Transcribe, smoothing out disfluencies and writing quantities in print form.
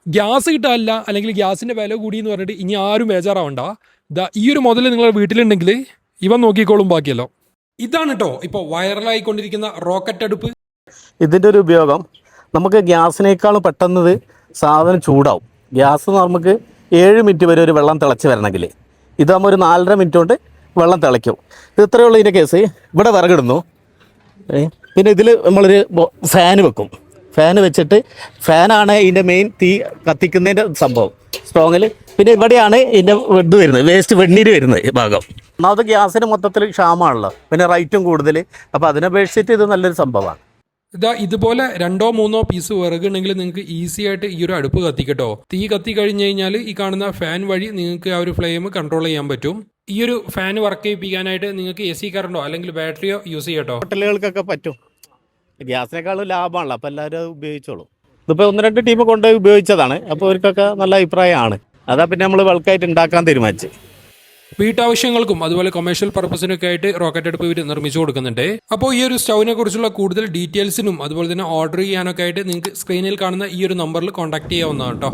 Gas കിട്ടാനില്ല അല്ലെങ്കിൽ ഗ്യാസിൻ്റെ വില കൂടി എന്ന് പറഞ്ഞിട്ട് ഇനി ആരും ബേജാറാവണ്ട. ഈ ഒരു മുതൽ നിങ്ങളുടെ വീട്ടിലുണ്ടെങ്കിൽ ഇവൻ നോക്കിക്കോളും ബാക്കിയല്ലോ. ഇതാണ് കേട്ടോ ഇപ്പോൾ വൈറലായിക്കൊണ്ടിരിക്കുന്ന റോക്കറ്റ് അടുപ്പ്. ഇതിൻ്റെ ഒരു ഉപയോഗം നമുക്ക് ഗ്യാസിനേക്കാളും പെട്ടെന്നത് സാധനം ചൂടാവും. ഗ്യാസ് നമുക്ക് 7 മിനിറ്റ് വരെ ഒരു വെള്ളം തിളച്ച് വരണമെങ്കിൽ ഇതാകുമ്പോൾ ഒരു 4.5 മിനിറ്റ് കൊണ്ട് വെള്ളം തിളയ്ക്കും. ഇത് ഇത്രയേ ഉള്ളൂ ഇതിൻ്റെ കേസ്. ഇവിടെ വിറകിടുന്നു. പിന്നെ ഇതിൽ നമ്മളൊരു ഫാന് വെക്കും. ഫാന് വെച്ചിട്ട് ഫാനാണ് ഇതിൻ്റെ മെയിൻ തീ കത്തിക്കുന്നതിൻ്റെ സംഭവം സ്ട്രോങ്ങിൽ. പിന്നെ ഇവിടെയാണ് ഇതിൻ്റെ ഇത് വരുന്നത്, വേസ്റ്റ് വെണ്ണീര് വരുന്നത് ഭാഗം. ഒന്നാമത് ഗ്യാസിന് മൊത്തത്തിൽ ക്ഷാമമാണല്ലോ, പിന്നെ റേറ്റും കൂടുതൽ. അപ്പോൾ അതിനപേക്ഷിച്ചിട്ട് ഇത് നല്ലൊരു സംഭവമാണ്. ഇതുപോലെ 2-3 പീസ് വിറകുണ്ടെങ്കിൽ നിങ്ങൾക്ക് ഈസി ആയിട്ട് ഈ ഒരു അടുപ്പ് കത്തിക്കട്ടോ. തീ കത്തി കഴിഞ്ഞ് കഴിഞ്ഞാൽ ഈ കാണുന്ന ഫാൻ വഴി നിങ്ങൾക്ക് ആ ഒരു ഫ്ലെയിം കൺട്രോൾ ചെയ്യാൻ പറ്റും. ഈ ഒരു ഫാൻ വർക്ക് ചെയ്യിപ്പിക്കാനായിട്ട് നിങ്ങൾക്ക് AC കറണ്ടോ അല്ലെങ്കിൽ ബാറ്ററിയോ യൂസ് ചെയ്യട്ടോ. ഹോട്ടലുകൾക്കൊക്കെ പറ്റും. ഗ്യാസിനേക്കാളും ലാഭമാണല്ലോ, അപ്പോൾ എല്ലാവരും അത് ഉപയോഗിച്ചോളൂ. ഇതിപ്പോൾ 1-2 ടീം കൊണ്ടുപോയി ഉപയോഗിച്ചതാണ്. അപ്പോൾ അവർക്കൊക്കെ നല്ല അഭിപ്രായമാണ്. അതാ പിന്നെ നമ്മൾ ബൾക്കായിട്ട് ഉണ്ടാക്കാൻ തീരുമാനിച്ചു. വീട്ടാവശ്യങ്ങൾക്കും അതുപോലെ കൊമേഴ്ഷ്യൽ പർപ്പസിനൊക്കെ ആയിട്ട് റോക്കറ്റ് അടുപ്പ് ഇവർ നിർമ്മിച്ചു കൊടുക്കുന്നുണ്ട്. അപ്പോൾ ഈ ഒരു സ്റ്റൗവിനെ കുറിച്ചുള്ള കൂടുതൽ ഡീറ്റെയിൽസിനും അതുപോലെ തന്നെ ഓർഡർ ചെയ്യാനൊക്കെ ആയിട്ട് നിങ്ങൾക്ക് സ്ക്രീനിൽ കാണുന്ന ഈ ഒരു നമ്പറിൽ കോൺടാക്ട് ചെയ്യാവുന്നതാണ് കേട്ടോ.